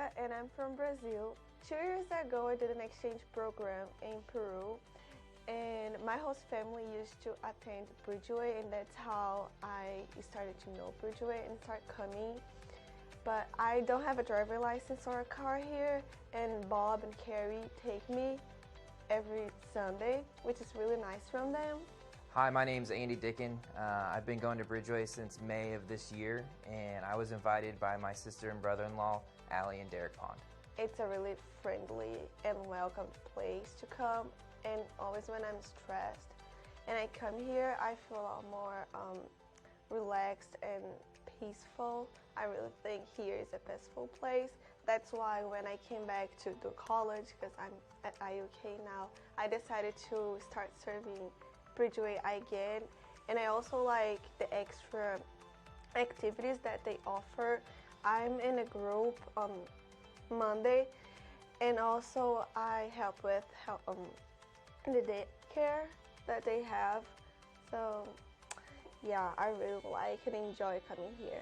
Maria, and I'm from Brazil. 2 years ago, I did an exchange program in Peru, and my host family used to attend Bridgeway, and that's how I started to know Bridgeway and start coming. But I don't have a driver license or a car here, and Bob and Carrie take me every Sunday, which is really nice from them. Hi, my name's Andy Dicken. I've been going to Bridgeway since May of this year, and I was invited by my sister and brother-in-law, Allie and Derek Pond. It's a really friendly and welcome place to come, and always when I'm stressed and I come here, I feel a lot more relaxed and peaceful. I really think here is a peaceful place. That's why when I came back to do college, because I'm at IUK now, I decided to start serving Bridgeway again. And I also like the extra activities that they offer. I'm in a group on Monday, and also I help with the daycare that they have. So yeah, I really like and enjoy coming here.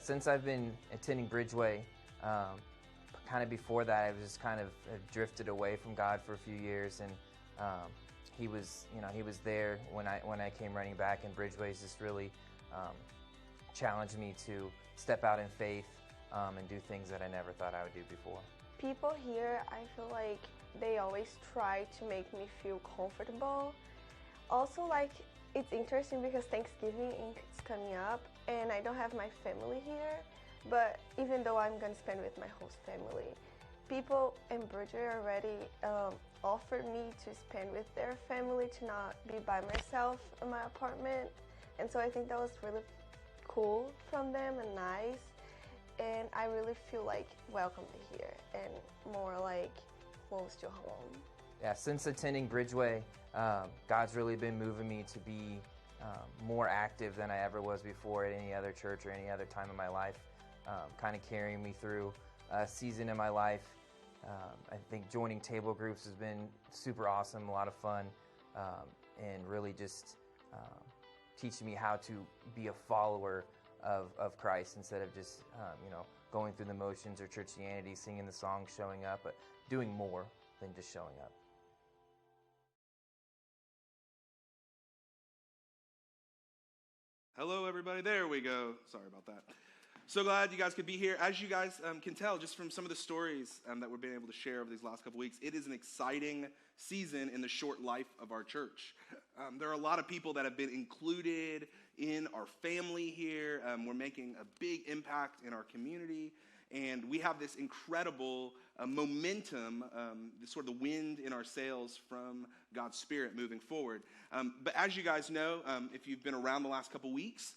Since I've been attending Bridgeway, kind of before that, I was just kind of drifted away from God for a few years, and He was there when I came running back, and Bridgeway's just really challenged me to step out in faith and do things that I never thought I would do before. People here, I feel like they always try to make me feel comfortable. Also, like, it's interesting because Thanksgiving is coming up, and I don't have my family here, but even though I'm gonna spend with my host family, people in Bridgeway already offered me to spend with their family, to not be by myself in my apartment. And so I think that was really cool from them and nice. And I really feel like welcome to here and more like close to home. Yeah, since attending Bridgeway, God's really been moving me to be more active than I ever was before at any other church or any other time in my life, kind of carrying me through a season in my life. I think joining table groups has been super awesome, a lot of fun, and really just teaching me how to be a follower of Christ instead of just going through the motions or churchianity, singing the songs, showing up, but doing more than just showing up. Hello, everybody. There we go. Sorry about that. So glad you guys could be here. As you guys can tell just from some of the stories that we've been able to share over these last couple weeks, it is an exciting season in the short life of our church. There are a lot of people that have been included in our family here. We're making a big impact in our community, and we have this incredible momentum, this sort of the wind in our sails from God's Spirit moving forward. But as you guys know, if you've been around the last couple weeks,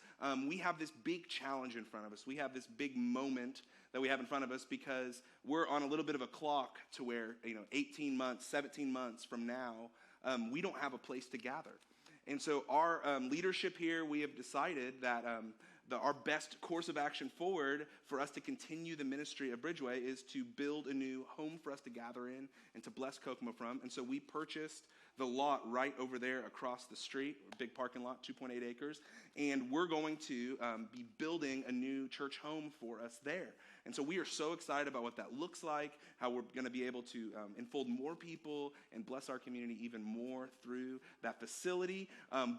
we have this big challenge in front of us. We have this big moment that we have in front of us because we're on a little bit of a clock to where, 18 months, 17 months from now, we don't have a place to gather. And so our leadership here, we have decided that our best course of action forward for us to continue the ministry of Bridgeway is to build a new home for us to gather in and to bless Kokomo from. And so we purchased the lot right over there across the street, big parking lot, 2.8 acres, and we're going to be building a new church home for us there. And so we are so excited about what that looks like, how we're going to be able to enfold more people and bless our community even more through that facility.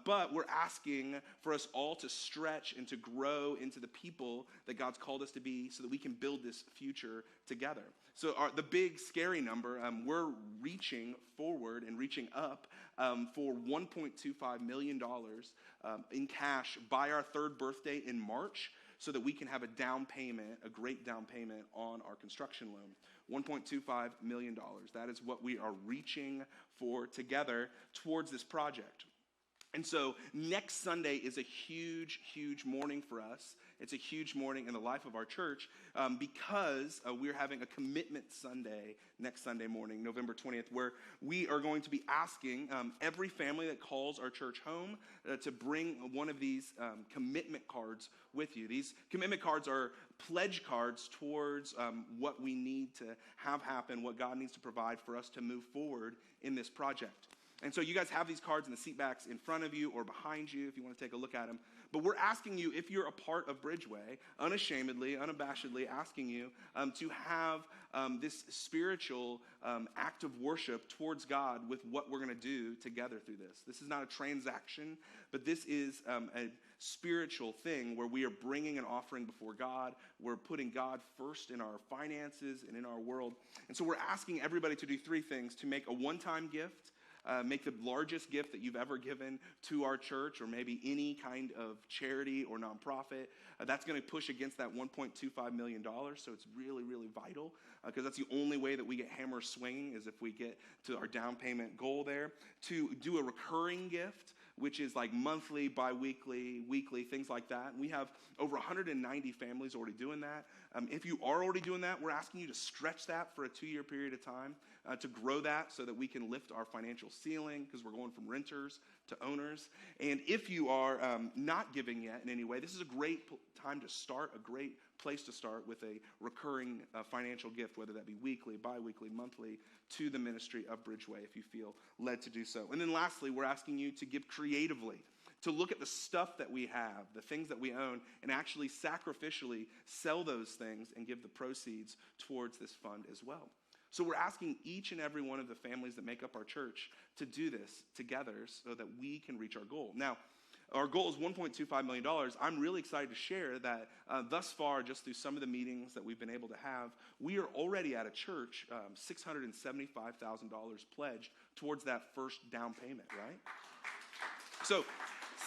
But we're asking for us all to stretch and to grow into the people that God's called us to be so that we can build this future together. So the big scary number, we're reaching forward and reaching up for $1.25 million in cash by our third birthday in March, so that we can have a down payment, a great down payment on our construction loan. $1.25 million. That is what we are reaching for together towards this project. And so next Sunday is a huge, huge morning for us. It's a huge morning in the life of our church because we're having a commitment Sunday next Sunday morning, November 20th, where we are going to be asking every family that calls our church home to bring one of these commitment cards with you. These commitment cards are pledge cards towards what we need to have happen, what God needs to provide for us to move forward in this project. And so you guys have these cards in the seat backs in front of you or behind you if you want to take a look at them. But we're asking you, if you're a part of Bridgeway, unashamedly, unabashedly asking you to have this spiritual act of worship towards God with what we're going to do together through this. This is not a transaction, but this is a spiritual thing where we are bringing an offering before God. We're putting God first in our finances and in our world. And so we're asking everybody to do three things: to make a one-time gift, make the largest gift that you've ever given to our church, or maybe any kind of charity or nonprofit. That's going to push against that $1.25 million, so it's really, really vital, because that's the only way that we get hammer swinging, is if we get to our down payment goal there. To do a recurring gift, which is like monthly, bi-weekly, weekly, things like that. And we have over 190 families already doing that. If you are already doing that, we're asking you to stretch that for a 2-year period of time, to grow that so that we can lift our financial ceiling, because we're going from renters to owners. And if you are not giving yet in any way, this is a great time to start, a great place to start with a recurring financial gift, whether that be weekly, bi-weekly, monthly, to the ministry of Bridgeway if you feel led to do so. And then lastly, we're asking you to give creatively, to look at the stuff that we have, the things that we own, and actually sacrificially sell those things and give the proceeds towards this fund as well. So we're asking each and every one of the families that make up our church to do this together so that we can reach our goal. Now, our goal is $1.25 million. I'm really excited to share that thus far, just through some of the meetings that we've been able to have, we are already at a church $675,000 pledged towards that first down payment, right? So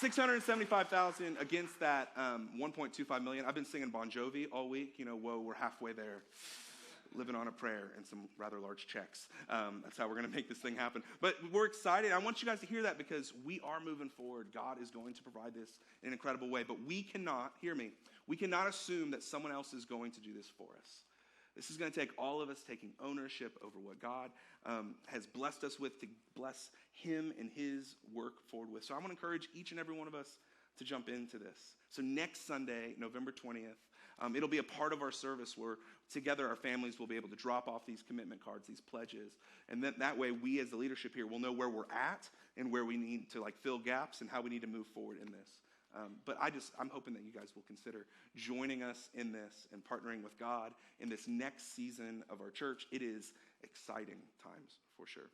$675,000 against that $1.25 million. I've been singing Bon Jovi all week. You know, whoa, we're halfway there. Living on a prayer and some rather large checks. That's how we're going to make this thing happen. But we're excited. I want you guys to hear that, because we are moving forward. God is going to provide this in an incredible way. But we cannot, hear me, we cannot assume that someone else is going to do this for us. This is going to take all of us taking ownership over what God has blessed us with, to bless him and his work forward with. So I want to encourage each and every one of us to jump into this. So next Sunday, November 20th, it'll be a part of our service where together our families will be able to drop off these commitment cards, these pledges. And that way we as the leadership here will know where we're at and where we need to fill gaps and how we need to move forward in this. But I'm hoping that you guys will consider joining us in this and partnering with God in this next season of our church. It is exciting times for sure.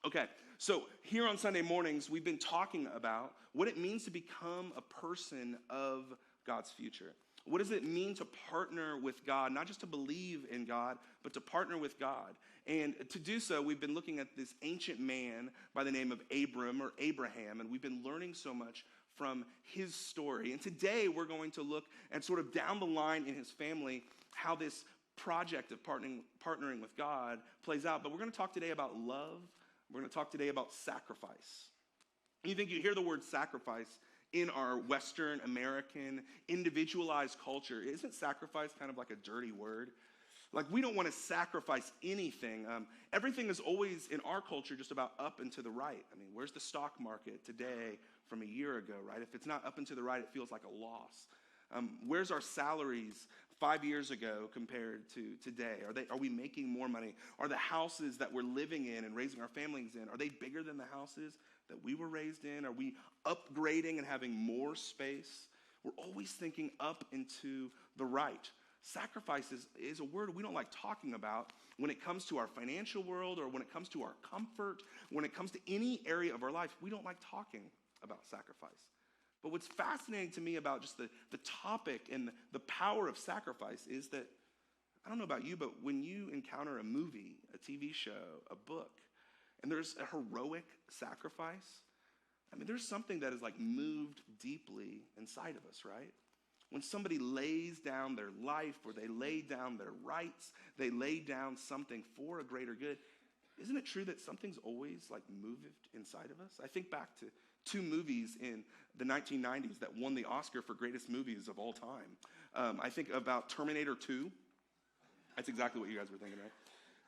Okay, so here on Sunday mornings, we've been talking about what it means to become a person of God's future. What does it mean to partner with God, not just to believe in God, but to partner with God? And to do so, we've been looking at this ancient man by the name of Abram or Abraham, and we've been learning so much from his story. And today we're going to look at sort of down the line in his family, how this project of partnering with God plays out. But we're going to talk today about love. We're going to talk today about sacrifice. You think you hear the word sacrifice in our Western American individualized culture. Isn't sacrifice kind of like a dirty word? Like, we don't want to sacrifice anything. Everything is always in our culture just about up and to the right. I mean, where's the stock market today from a year ago, right? If it's not up and to the right, it feels like a loss. Where's our salaries 5 years ago compared to today? Are we making more money? Are the houses that we're living in and raising our families in, are they bigger than the houses that we were raised in? Are we upgrading and having more space? We're always thinking up and to the right. Sacrifice is a word we don't like talking about when it comes to our financial world, or when it comes to our comfort, when it comes to any area of our life. We don't like talking about sacrifice. But what's fascinating to me about just the topic and the power of sacrifice is that, I don't know about you, but when you encounter a movie, a TV show, a book, and there's a heroic sacrifice, I mean, there's something that is moved deeply inside of us, right? When somebody lays down their life, or they lay down their rights, they lay down something for a greater good, isn't it true that something's always moved inside of us? I think back to 2 movies in the 1990s that won the Oscar for greatest movies of all time. I think about Terminator 2. That's exactly what you guys were thinking, right?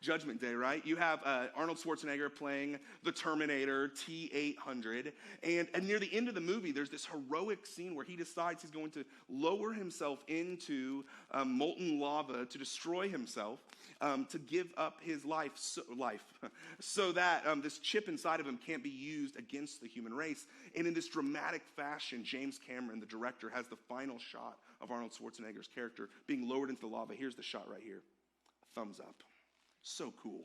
Judgment Day, right? You have Arnold Schwarzenegger playing the Terminator T-800. And near the end of the movie, there's this heroic scene where he decides he's going to lower himself into molten lava to destroy himself, to give up his life so that this chip inside of him can't be used against the human race. And in this dramatic fashion, James Cameron, the director, has the final shot of Arnold Schwarzenegger's character being lowered into the lava. Here's the shot right here. Thumbs up. So cool.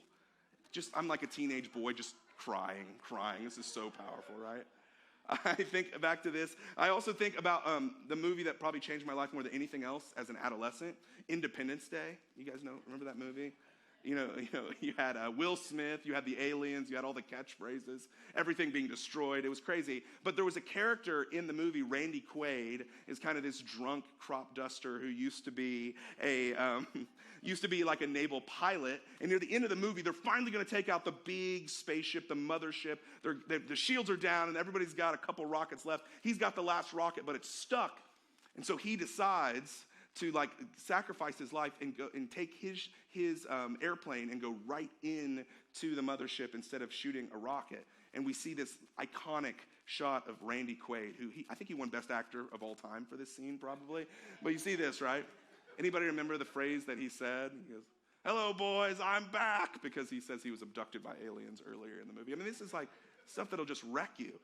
I'm like a teenage boy just crying. This is so powerful, right? I think back to this. I also think about the movie that probably changed my life more than anything else as an adolescent, Independence Day. You guys remember that movie? You had Will Smith, you had the aliens, you had all the catchphrases, everything being destroyed. It was crazy. But there was a character in the movie, Randy Quaid, is kind of this drunk crop duster who used to be like a naval pilot. And near the end of the movie, they're finally going to take out the big spaceship, the mothership. The shields are down, and everybody's got a couple rockets left. He's got the last rocket, but it's stuck. And so he decides to sacrifice his life and go and take his airplane and go right into the mothership instead of shooting a rocket. And we see this iconic shot of Randy Quaid, who I think he won Best Actor of all time for this scene, probably. But you see this, right? Anybody remember the phrase that he said? He goes, "Hello, boys, I'm back," because he says he was abducted by aliens earlier in the movie. I mean, this is like stuff that'll just wreck you.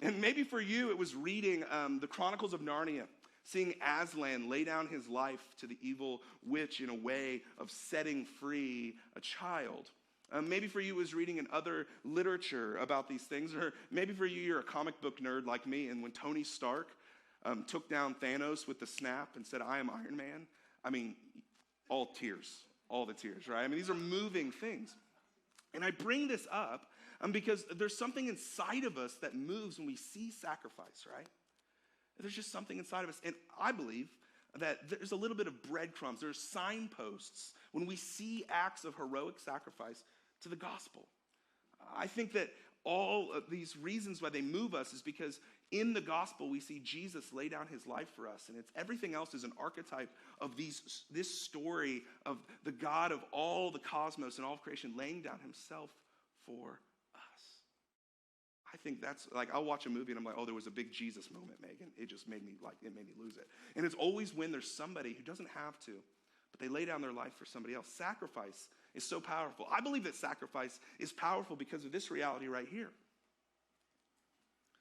And maybe for you, it was reading the Chronicles of Narnia, seeing Aslan lay down his life to the evil witch in a way of setting free a child. Maybe for you it was reading in other literature about these things. Or maybe for you, you're a comic book nerd like me, and when Tony Stark took down Thanos with the snap and said, "I am Iron Man," I mean, all the tears, right? I mean, these are moving things. And I bring this up because there's something inside of us that moves when we see sacrifice, right? There's just something inside of us. And I believe that there's a little bit of breadcrumbs. There's signposts when we see acts of heroic sacrifice to the gospel. I think that all of these reasons why they move us is because in the gospel we see Jesus lay down his life for us. And everything else is an archetype of this story of the God of all the cosmos and all of creation laying down himself for us. I think that's I'll watch a movie and I'm like, oh, there was a big Jesus moment, Megan. It just made me lose it. And it's always when there's somebody who doesn't have to, but they lay down their life for somebody else. Sacrifice is so powerful. I believe that sacrifice is powerful because of this reality right here.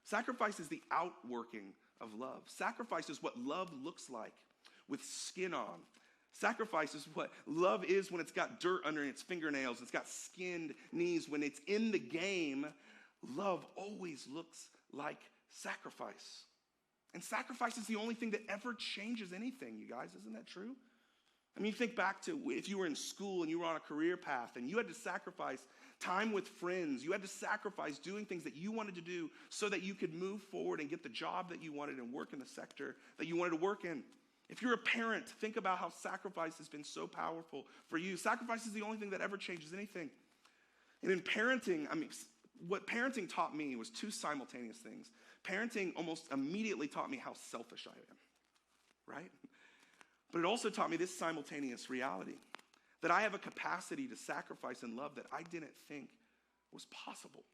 Sacrifice is the outworking of love. Sacrifice is what love looks like with skin on. Sacrifice is what love is when it's got dirt under its fingernails. It's got skinned knees. When it's in the game, love always looks like sacrifice. And sacrifice is the only thing that ever changes anything, you guys. Isn't that true? I mean, think back to if you were in school and you were on a career path and you had to sacrifice time with friends. You had to sacrifice doing things that you wanted to do so that you could move forward and get the job that you wanted and work in the sector that you wanted to work in. If you're a parent, think about how sacrifice has been so powerful for you. Sacrifice is the only thing that ever changes anything. And in parenting, what parenting taught me was two simultaneous things. Parenting almost immediately taught me how selfish I am, right? But it also taught me this simultaneous reality, that I have a capacity to sacrifice and love that I didn't think was possible.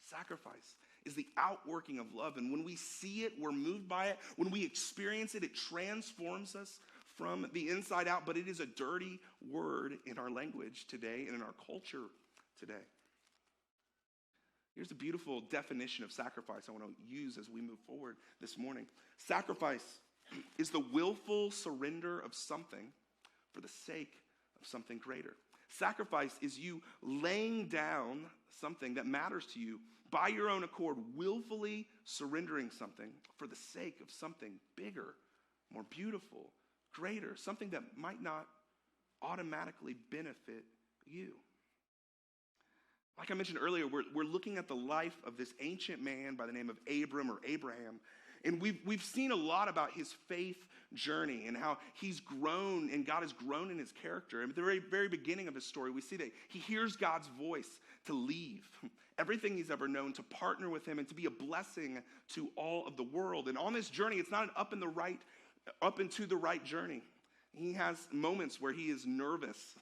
Sacrifice is the outworking of love, and when we see it, we're moved by it. When we experience it, it transforms us from the inside out, but it is a dirty word in our language today and in our culture today. Here's a beautiful definition of sacrifice I want to use as we move forward this morning. Sacrifice is the willful surrender of something for the sake of something greater. Sacrifice is you laying down something that matters to you by your own accord, willfully surrendering something for the sake of something bigger, more beautiful, greater, something that might not automatically benefit you. Like I mentioned earlier, we're looking at the life of this ancient man by the name of Abram or Abraham. And we've seen a lot about his faith journey and how he's grown and God has grown in his character. And at the very, very beginning of his story, we see that he hears God's voice to leave everything he's ever known, to partner with him and to be a blessing to all of the world. And on this journey, it's not an up and to the right journey. He has moments where he is nervous.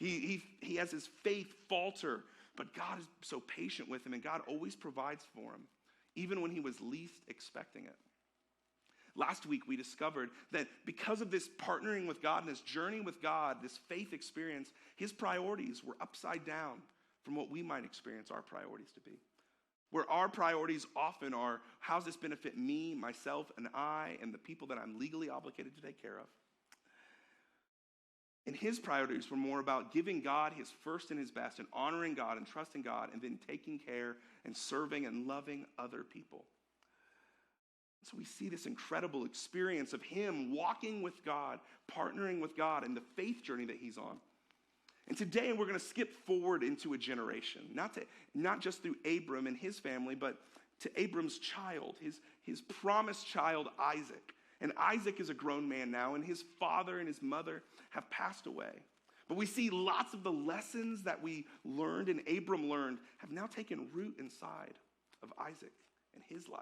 He has his faith falter, but God is so patient with him, and God always provides for him, even when he was least expecting it. Last week, we discovered that because of this partnering with God and this journey with God, this faith experience, his priorities were upside down from what we might experience our priorities to be. Where our priorities often are, how does this benefit me, myself, and I, and the people that I'm legally obligated to take care of? And his priorities were more about giving God his first and his best, and honoring God and trusting God, and then taking care and serving and loving other people. So we see this incredible experience of him walking with God, partnering with God, and the faith journey that he's on. And today we're going to skip forward into a generation, not just through Abram and his family, but to Abram's child, his promised child, Isaac. And Isaac is a grown man now, and his father and his mother have passed away. But we see lots of the lessons that we learned and Abram learned have now taken root inside of Isaac and his life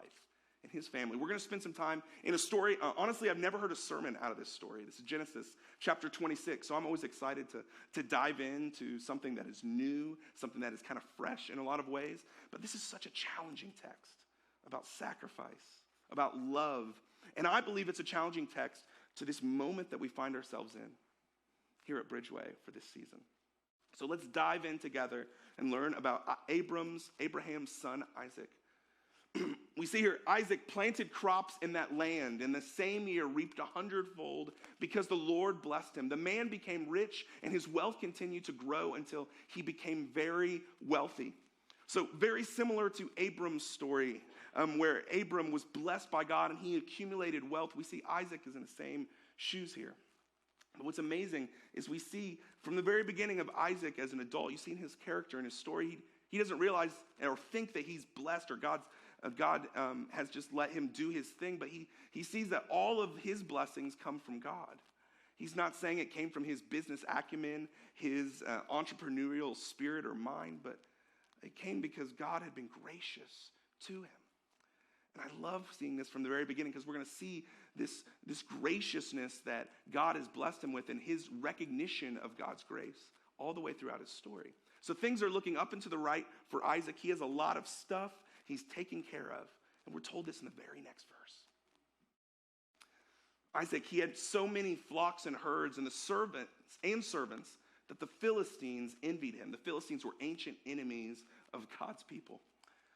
and his family. We're going to spend some time in a story. Honestly, I've never heard a sermon out of this story. This is Genesis chapter 26. So I'm always excited to dive into something that is new, something that is kind of fresh in a lot of ways. But this is such a challenging text about sacrifice, about love. And I believe it's a challenging text to this moment that we find ourselves in here at Bridgeway for this season. So let's dive in together and learn about Abraham's son, Isaac. We see here, Isaac planted crops in that land, and the same year reaped 100-fold because the Lord blessed him. The man became rich, and his wealth continued to grow until he became very wealthy. So very similar to Abram's story, where Abram was blessed by God and he accumulated wealth, we see Isaac is in the same shoes here. But what's amazing is we see from the very beginning of Isaac as an adult, you see in his character and his story, he doesn't realize or think that he's blessed or God has just let him do his thing, but he sees that all of his blessings come from God. He's not saying it came from his business acumen, his entrepreneurial spirit or mind, but it came because God had been gracious to him. And I love seeing this from the very beginning because we're going to see this graciousness that God has blessed him with and his recognition of God's grace all the way throughout his story. So things are looking up and to the right for Isaac. He has a lot of stuff he's taken care of. And we're told this in the very next verse. Isaac, he had so many flocks and herds and the servants that the Philistines envied him. The Philistines were ancient enemies of God's people.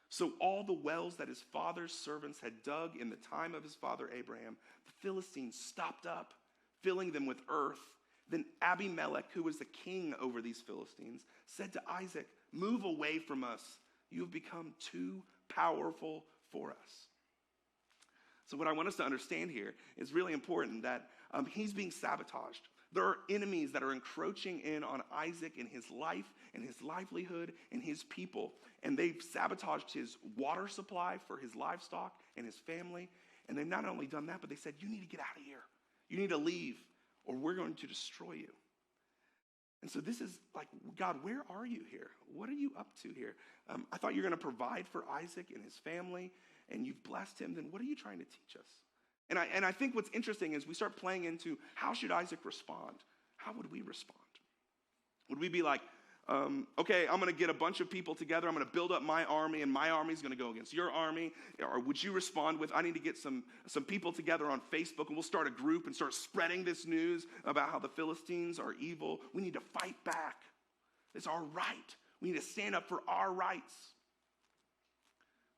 So all the wells that his father's servants had dug in the time of his father Abraham, the Philistines stopped up, filling them with earth. Then Abimelech, who was the king over these Philistines, said to Isaac, "Move away from us. You have become too powerful for us." So what I want us to understand here is really important that he's being sabotaged. There are enemies that are encroaching in on Isaac and his life and his livelihood and his people. And they've sabotaged his water supply for his livestock and his family. And they've not only done that, but they said, "You need to get out of here. You need to leave or we're going to destroy you." And so this is like, God, where are you here? What are you up to here? I thought you were going to provide for Isaac and his family and you've blessed him. Then what are you trying to teach us? And I think what's interesting is we start playing into how should Isaac respond? How would we respond? Would we be like, okay, I'm going to get a bunch of people together. I'm going to build up my army, and my army is going to go against your army? Or would you respond with, I need to get some people together on Facebook, and we'll start a group and start spreading this news about how the Philistines are evil. We need to fight back. It's our right. We need to stand up for our rights.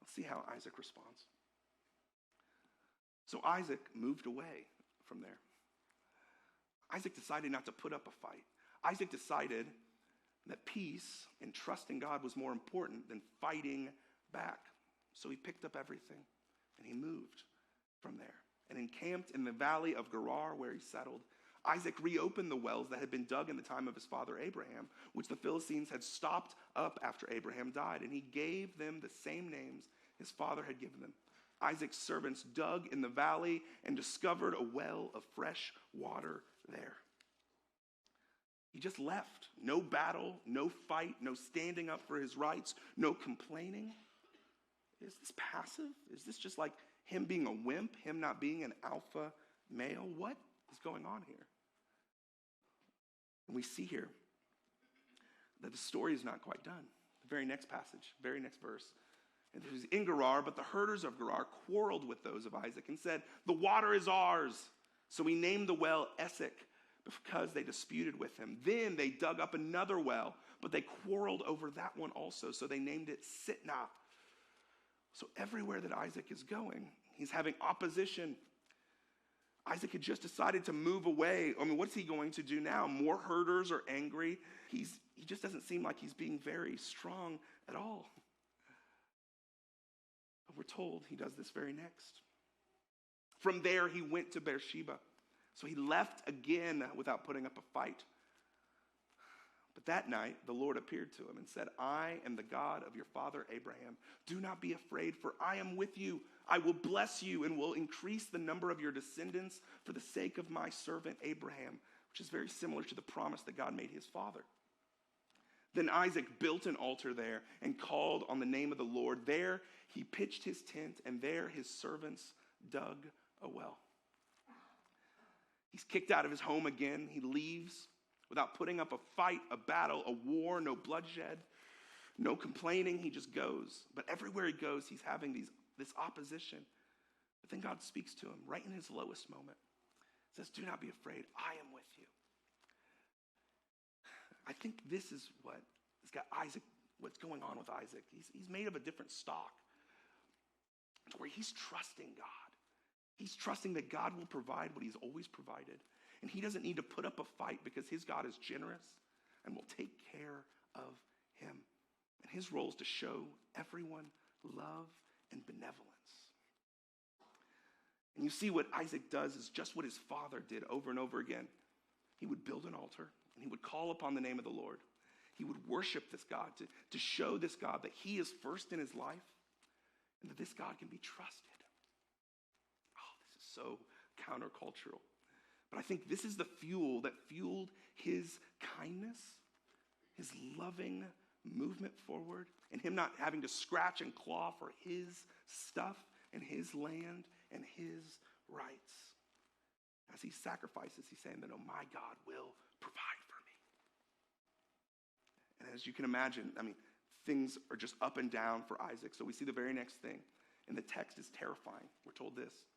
Let's see how Isaac responds. So Isaac moved away from there. Isaac decided not to put up a fight. Isaac decided that peace and trusting God was more important than fighting back. So he picked up everything and he moved from there and encamped in the valley of Gerar where he settled. Isaac reopened the wells that had been dug in the time of his father Abraham, which the Philistines had stopped up after Abraham died, and he gave them the same names his father had given them. Isaac's servants dug in the valley and discovered a well of fresh water there. He just left. No battle, no fight, no standing up for his rights, no complaining. Is this passive? Is this just like him being a wimp, him not being an alpha male? What is going on here? And we see here But the story is not quite done. The very next passage, very next verse. And it was in Gerar, but the herders of Gerar quarreled with those of Isaac and said, "The water is ours." So he named the well Esek because they disputed with him. Then they dug up another well, but they quarreled over that one also. So they named it Sitnah. So everywhere that Isaac is going, he's having opposition. Isaac had just decided to move away. I mean, what's he going to do now? More herders are angry. He just doesn't seem like he's being very strong at all. But we're told he does this very next. From there, he went to Beersheba. So he left again without putting up a fight. But that night, the Lord appeared to him and said, "I am the God of your father Abraham. Do not be afraid, for I am with you. I will bless you and will increase the number of your descendants for the sake of my servant Abraham," which is very similar to the promise that God made his father. Then Isaac built an altar there and called on the name of the Lord. There he pitched his tent, and there his servants dug a well. He's kicked out of his home again. He leaves without putting up a fight, a battle, a war, no bloodshed, no complaining. He just goes. But everywhere he goes, he's having this opposition. But then God speaks to him right in his lowest moment. He says, "Do not be afraid. I am with you." I think this is what has got Isaac, what's going on with Isaac. He's made of a different stock, where he's trusting God. He's trusting that God will provide what he's always provided. And he doesn't need to put up a fight because his God is generous and will take care of him. And his role is to show everyone love and benevolence. And you see what Isaac does is just what his father did over and over again. He would build an altar and he would call upon the name of the Lord. He would worship this God to show this God that he is first in his life and that this God can be trusted. So countercultural. But I think this is the fuel that fueled his kindness, his loving movement forward, and him not having to scratch and claw for his stuff and his land and his rights. As he sacrifices, he's saying that, "Oh, my God will provide for me." And as you can imagine, things are just up and down for Isaac. So we see the very next thing, and the text is terrifying. We're told this.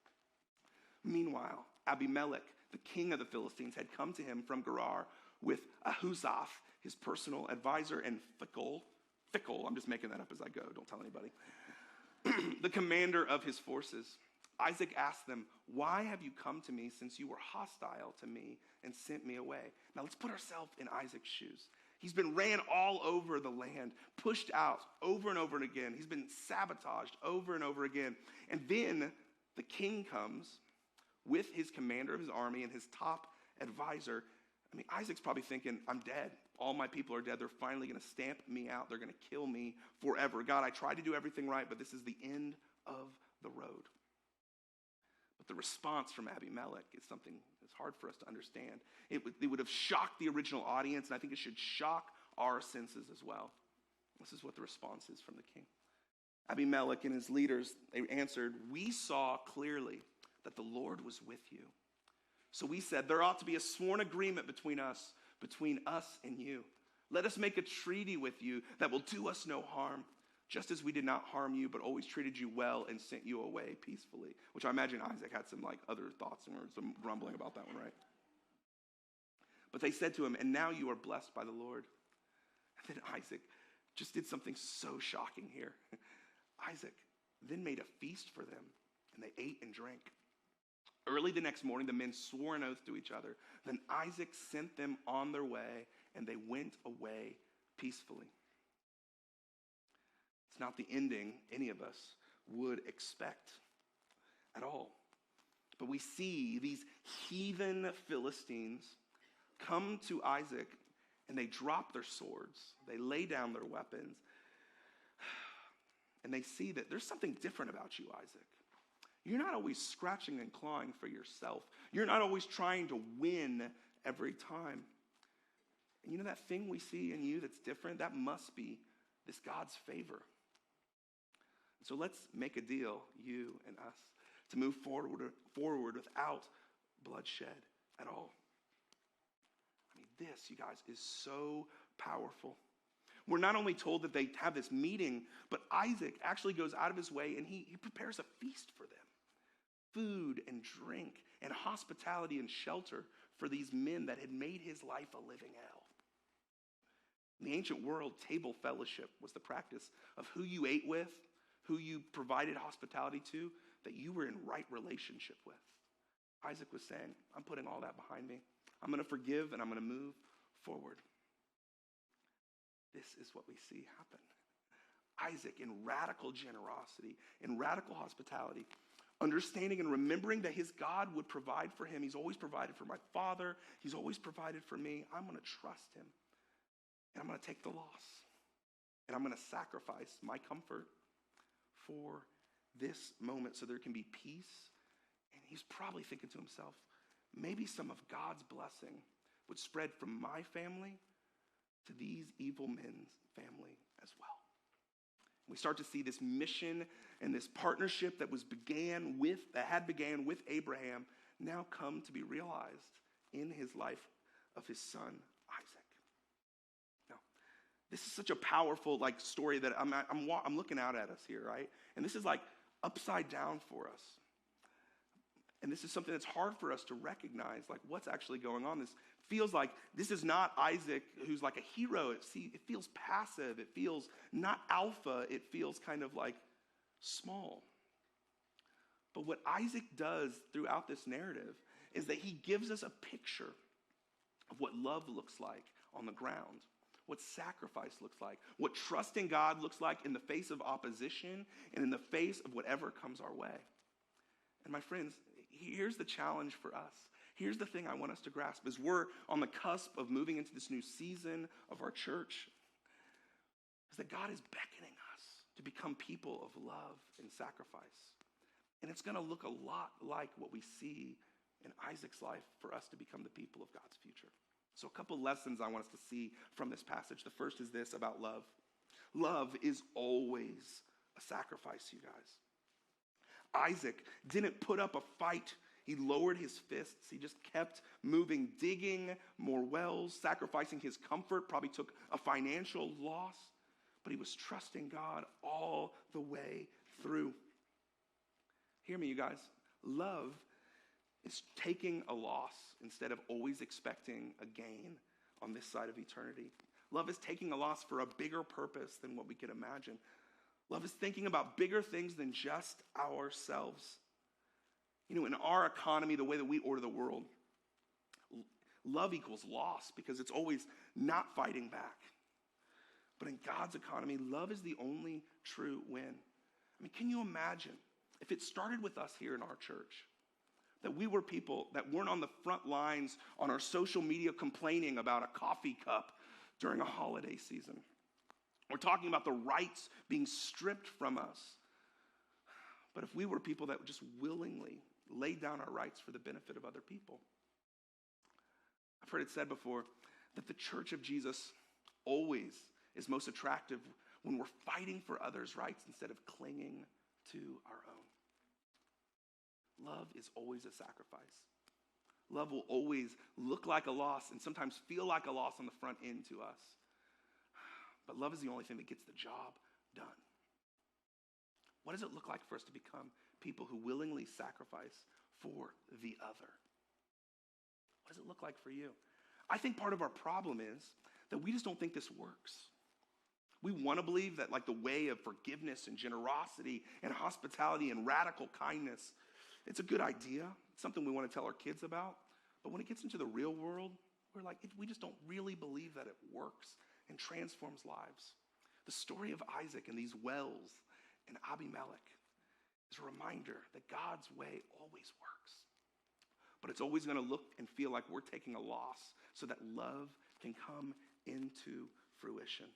Meanwhile, Abimelech, the king of the Philistines, had come to him from Gerar with Ahuzzath, his personal advisor, and Phicol, I'm just making that up as I go, don't tell anybody, the commander of his forces. Isaac asked them, "Why have you come to me since you were hostile to me and sent me away?" Now let's put ourselves in Isaac's shoes. He's been ran all over the land, pushed out over and over and again. He's been sabotaged over and over again. And then the king comes with his commander of his army and his top advisor. Isaac's probably thinking, "I'm dead. All my people are dead. They're finally going to stamp me out. They're going to kill me forever. God, I tried to do everything right, but this is the end of the road." But the response from Abimelech is something that's hard for us to understand. It would have shocked the original audience, and I think it should shock our senses as well. This is what the response is from the king. Abimelech and his leaders, they answered, "We saw clearly that the Lord was with you. So we said, there ought to be a sworn agreement between us and you. Let us make a treaty with you that will do us no harm, just as we did not harm you, but always treated you well and sent you away peacefully." Which I imagine Isaac had some other thoughts and some grumbling about that one, right? But they said to him, "And now you are blessed by the Lord." And then Isaac just did something so shocking here. Isaac then made a feast for them, and they ate and drank. Early the next morning, the men swore an oath to each other. Then Isaac sent them on their way, and they went away peacefully. It's not the ending any of us would expect at all. But we see these heathen Philistines come to Isaac, and they drop their swords. They lay down their weapons, and they see that there's something different about you, Isaac. You're not always scratching and clawing for yourself. You're not always trying to win every time. And you know that thing we see in you that's different? That must be this God's favor. So let's make a deal, you and us, to move forward without bloodshed at all. This, you guys, is so powerful. we're not only told that they have this meeting, but Isaac actually goes out of his way and he prepares a feast for them. Food and drink and hospitality and shelter for these men that had made his life a living hell. In the ancient world, table fellowship was the practice of who you ate with, who you provided hospitality to, that you were in right relationship with. Isaac was saying, I'm putting all that behind me. I'm going to forgive and I'm going to move forward. This is what we see happen. Isaac, in radical generosity, in radical hospitality, understanding and remembering that his God would provide for him. He's always provided for my father. He's always provided for me. I'm going to trust him. And I'm going to take the loss. And I'm going to sacrifice my comfort for this moment so there can be peace. And he's probably thinking to himself, maybe some of God's blessing would spread from my family to these evil men's family as well. We start to see this mission and this partnership that had began with Abraham now come to be realized in his life of his son Isaac. Now, this is such a powerful story that I'm looking out at us here, right? And this is upside down for us. And this is something that's hard for us to recognize, what's actually going on. This feels like this is not Isaac who's like a hero. It feels passive. It feels not alpha. It feels kind of small. But what Isaac does throughout this narrative is that he gives us a picture of what love looks like on the ground, what sacrifice looks like, what trusting God looks like in the face of opposition and in the face of whatever comes our way. And my friends, here's the challenge for us. Here's the thing I want us to grasp as we're on the cusp of moving into this new season of our church, is that God is beckoning us to become people of love and sacrifice. And it's going to look a lot like what we see in Isaac's life for us to become the people of God's future. So a couple lessons I want us to see from this passage. The first is this about love. Love is always a sacrifice, you guys. Isaac didn't put up a fight. He lowered his fists. He just kept moving, digging more wells, sacrificing his comfort, probably took a financial loss, but he was trusting God all the way through. Hear me, you guys. Love is taking a loss instead of always expecting a gain on this side of eternity. Love is taking a loss for a bigger purpose than what we could imagine. Love is thinking about bigger things than just ourselves. In our economy, the way that we order the world, love equals loss because it's always not fighting back. But in God's economy, love is the only true win. Can you imagine if it started with us here in our church, that we were people that weren't on the front lines on our social media complaining about a coffee cup during a holiday season? We're talking about the rights being stripped from us. But if we were people that just willingly laid down our rights for the benefit of other people. I've heard it said before that the church of Jesus always is most attractive when we're fighting for others' rights instead of clinging to our own. Love is always a sacrifice. Love will always look like a loss and sometimes feel like a loss on the front end to us. But love is the only thing that gets the job done. What does it look like for us to become people who willingly sacrifice for the other? What does it look like for you? I think part of our problem is that we just don't think this works. We want to believe that the way of forgiveness and generosity and hospitality and radical kindness, it's a good idea. It's something we want to tell our kids about. But when it gets into the real world, we just don't really believe that it works and transforms lives. The story of Isaac and these wells and Abimelech is a reminder that God's way always works. But it's always going to look and feel like we're taking a loss so that love can come into fruition.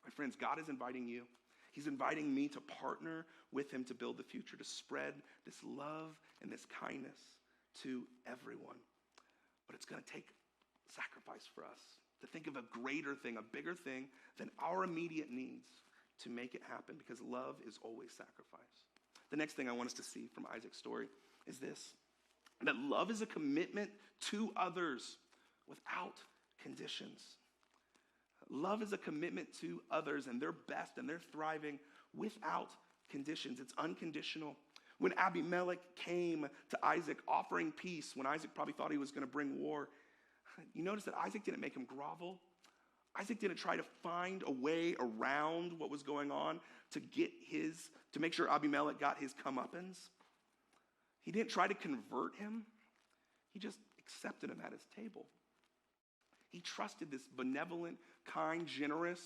My friends, God is inviting you. He's inviting me to partner with him to build the future, to spread this love and this kindness to everyone. But it's going to take sacrifice for us to think of a greater thing, a bigger thing than our immediate needs to make it happen, because love is always sacrifice. The next thing I want us to see from Isaac's story is this, that love is a commitment to others without conditions. Love is a commitment to others and their best and their thriving without conditions. It's unconditional. When Abimelech came to Isaac offering peace, when Isaac probably thought he was going to bring war, you notice that Isaac didn't make him grovel. Isaac didn't try to find a way around what was going on to make sure Abimelech got his comeuppance. He didn't try to convert him. He just accepted him at his table. He trusted this benevolent, kind, generous,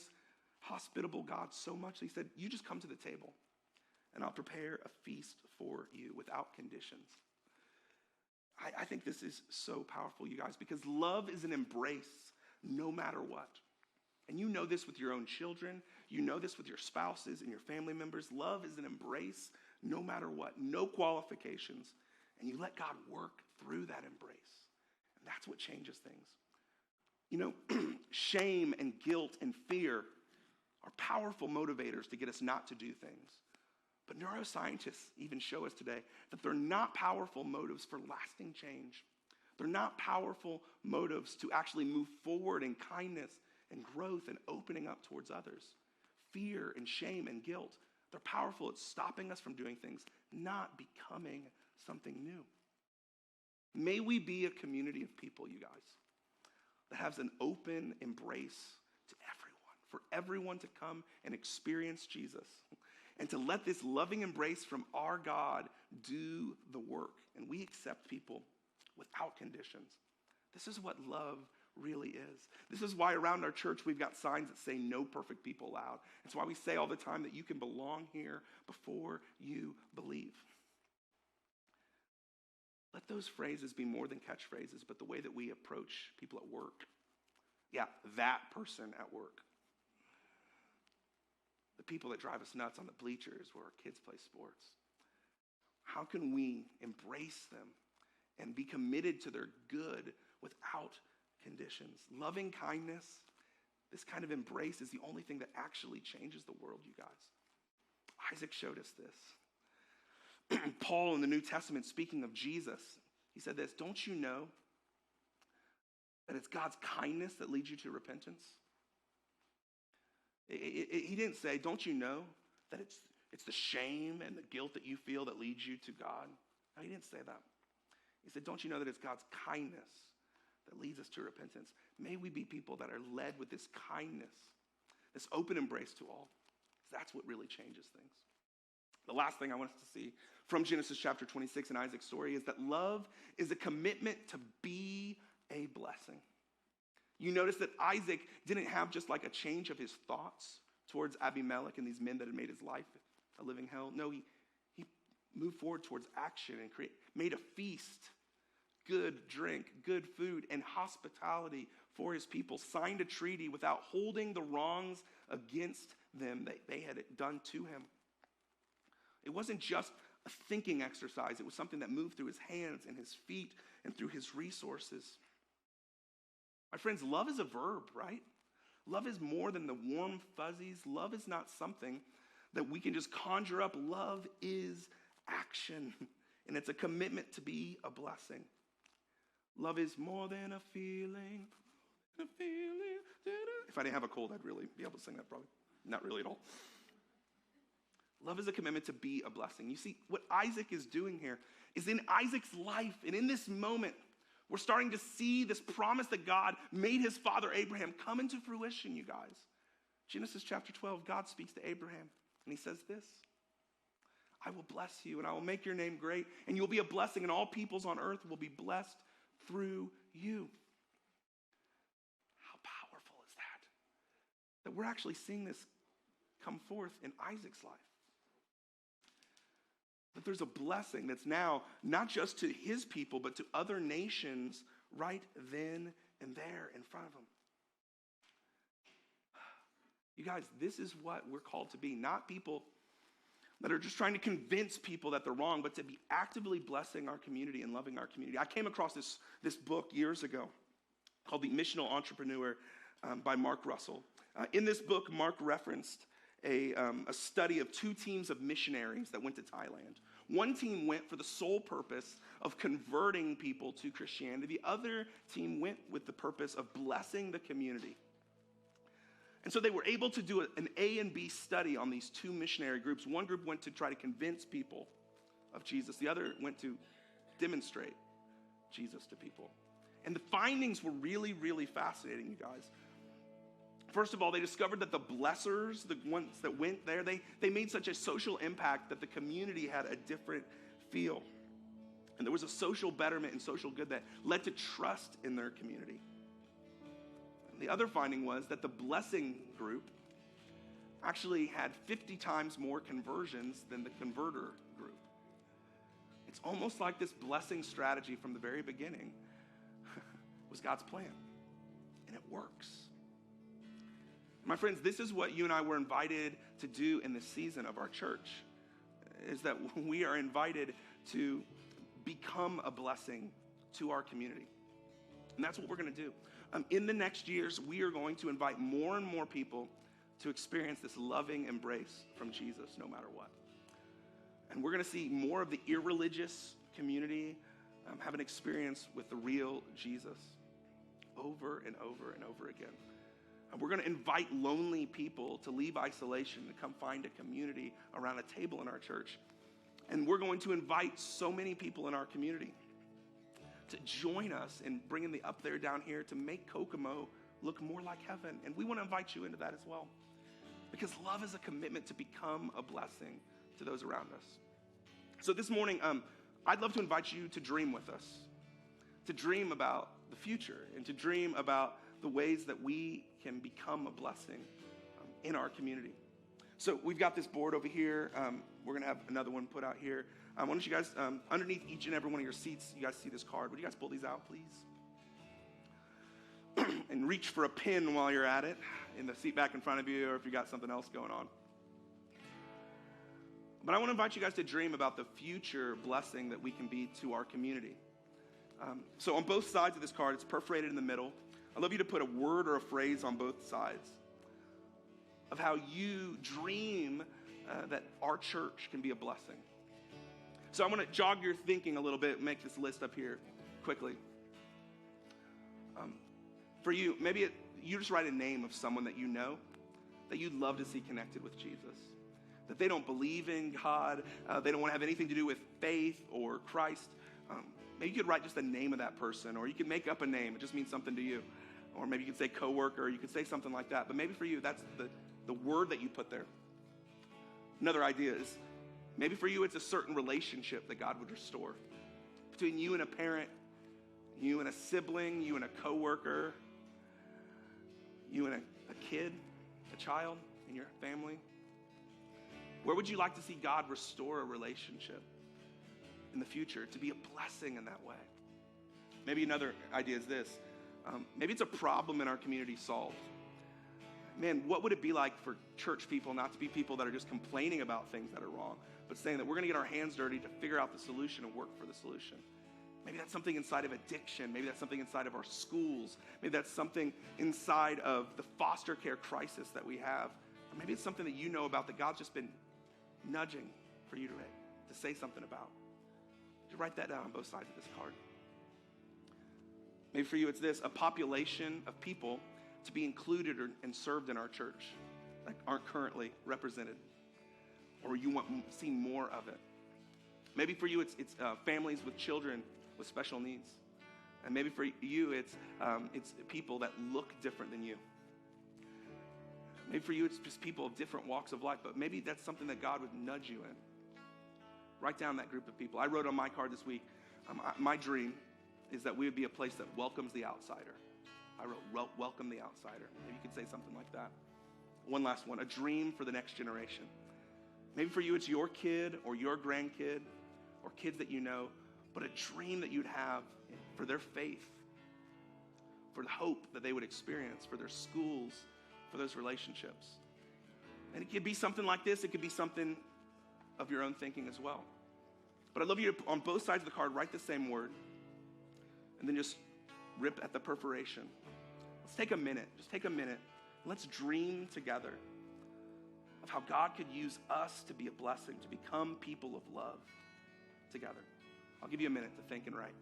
hospitable God so much that he said, you just come to the table and I'll prepare a feast for you without conditions. I think this is so powerful, you guys, because love is an embrace no matter what. And you know this with your own children. You know this with your spouses and your family members. Love is an embrace no matter what, no qualifications. And you let God work through that embrace. And that's what changes things. You know, shame and guilt and fear are powerful motivators to get us not to do things. But neuroscientists even show us today that they're not powerful motives for lasting change. They're not powerful motives to actually move forward in kindness and growth and opening up towards others. Fear and shame and guilt, they're powerful at stopping us from doing things, not becoming something new. May we be a community of people, you guys, that has an open embrace to everyone, for everyone to come and experience Jesus, and to let this loving embrace from our God do the work. And we accept people without conditions. This is what love really is. This is why around our church we've got signs that say no perfect people allowed. It's why we say all the time that you can belong here before you believe. Let those phrases be more than catchphrases, but the way that we approach people at work. Yeah, that person at work. The people that drive us nuts on the bleachers where our kids play sports. How can we embrace them and be committed to their good without conditions? Loving kindness, this kind of embrace is the only thing that actually changes the world, you guys. Isaac showed us this. Paul in the New Testament, speaking of Jesus, he said this, don't you know that it's God's kindness that leads you to repentance? He didn't say, don't you know that it's the shame and the guilt that you feel that leads you to God? No, he didn't say that. He said, don't you know that it's God's kindness that leads us to repentance? May we be people that are led with this kindness, this open embrace to all. That's what really changes things. The last thing I want us to see from Genesis chapter 26 in Isaac's story is that love is a commitment to be a blessing. You notice that Isaac didn't have just like a change of his thoughts towards Abimelech and these men that had made his life a living hell. No, he moved forward towards action and made a feast, good drink, good food, and hospitality for his people, signed a treaty without holding the wrongs against them that they had done to him. It wasn't just a thinking exercise. It was something that moved through his hands and his feet and through his resources. My friends, love is a verb, right? Love is more than the warm fuzzies. Love is not something that we can just conjure up. Love is action, and it's a commitment to be a blessing. Love is more than a feeling. If I didn't have a cold, I'd really be able to sing that probably. Not really at all. Love is a commitment to be a blessing. You see, what Isaac is doing here is in Isaac's life, and in this moment, we're starting to see this promise that God made his father Abraham come into fruition, you guys. Genesis chapter 12, God speaks to Abraham, and he says this, I will bless you, and I will make your name great, and you will be a blessing, and all peoples on earth will be blessed through you. How powerful is that? That we're actually seeing this come forth in Isaac's life. That there's a blessing that's now not just to his people, but to other nations right then and there in front of him. You guys, this is what we're called to be. Not people that are just trying to convince people that they're wrong, but to be actively blessing our community and loving our community. I came across this book years ago called The Missional Entrepreneur by Mark Russell. In this book, Mark referenced a study of two teams of missionaries that went to Thailand. One team went for the sole purpose of converting people to Christianity. The other team went with the purpose of blessing the community. And so they were able to do an A and B study on these two missionary groups. One group went to try to convince people of Jesus. The other went to demonstrate Jesus to people. And the findings were really, really fascinating, you guys. First of all, they discovered that the blessers, the ones that went there, they made such a social impact that the community had a different feel. And there was a social betterment and social good that led to trust in their community. And the other finding was that the blessing group actually had 50 times more conversions than the converter group. It's almost like this blessing strategy from the very beginning was God's plan. And it works. My friends, this is what you and I were invited to do in this season of our church, is that we are invited to become a blessing to our community. And that's what we're going to do. In the next years, we are going to invite more and more people to experience this loving embrace from Jesus no matter what. And we're going to see more of the irreligious community have an experience with the real Jesus over and over and over again. And we're going to invite lonely people to leave isolation to come find a community around a table in our church. And we're going to invite so many people in our community to join us in bringing the up there down here to make Kokomo look more like heaven. And we want to invite you into that as well. Because love is a commitment to become a blessing to those around us. So this morning, I'd love to invite you to dream with us, to dream about the future and to dream about the ways that we can become a blessing in our community. So we've got this board over here. We're going to have another one put out here. Why don't you guys, underneath each and every one of your seats, you guys see this card. Would you guys pull these out, please? And reach for a pin while you're at it in the seat back in front of you, or if you got something else going on. But I want to invite you guys to dream about the future blessing that we can be to our community. So on both sides of this card, it's perforated in the middle. I'd love you to put a word or a phrase on both sides of how you dream that our church can be a blessing. So I'm going to jog your thinking a little bit and make this list up here quickly. For you, maybe you just write a name of someone that you know that you'd love to see connected with Jesus. That they don't believe in God, they don't want to have anything to do with faith or Christ. Maybe you could write just the name of that person, or you could make up a name. It just means something to you. Or maybe you could say coworker, or you could say something like that. But maybe for you, that's the word that you put there. Another idea is, maybe for you, it's a certain relationship that God would restore. Between you and a parent, you and a sibling, you and a coworker, you and a kid, a child in your family. Where would you like to see God restore a relationship in the future to be a blessing in that way? Maybe another idea is this. Maybe it's a problem in our community solved. Man, what would it be like for church people not to be people that are just complaining about things that are wrong, but saying that we're going to get our hands dirty to figure out the solution and work for the solution? Maybe that's something inside of addiction. Maybe that's something inside of our schools. Maybe that's something inside of the foster care crisis that we have. Or maybe it's something that you know about that God's just been nudging for you to say something about. You write that down on both sides of this card. Maybe for you it's this, a population of people to be included and served in our church that aren't currently represented, or you want to see more of it. Maybe for you it's families with children with special needs. And maybe for you it's people that look different than you. Maybe for you it's just people of different walks of life, but maybe that's something that God would nudge you in. Write down that group of people. I wrote on my card this week, my dream is that we would be a place that welcomes the outsider. I wrote, welcome the outsider. Maybe you could say something like that. One last one, a dream for the next generation. Maybe for you it's your kid or your grandkid or kids that you know, but a dream that you'd have for their faith, for the hope that they would experience, for their schools, for those relationships. And it could be something like this. It could be something of your own thinking as well. But I'd love you to, on both sides of the card, write the same word and then just rip at the perforation. Let's take a minute. Just take a minute. Let's dream together of how God could use us to be a blessing, to become people of love together. I'll give you a minute to think and write.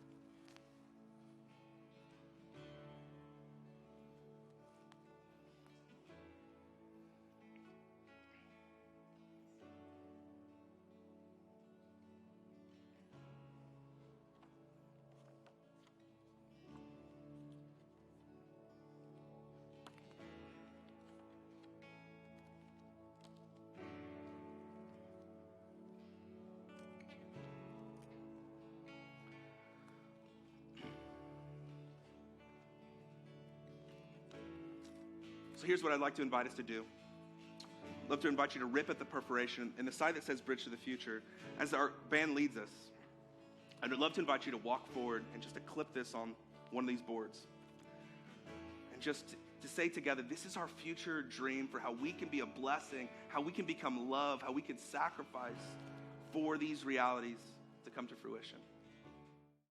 So here's what I'd like to invite us to do. I'd love to invite you to rip at the perforation and the side that says Bridge to the Future. As our band leads us, I'd love to invite you to walk forward and just to clip this on one of these boards. And just to say together, this is our future dream for how we can be a blessing, how we can become love, how we can sacrifice for these realities to come to fruition.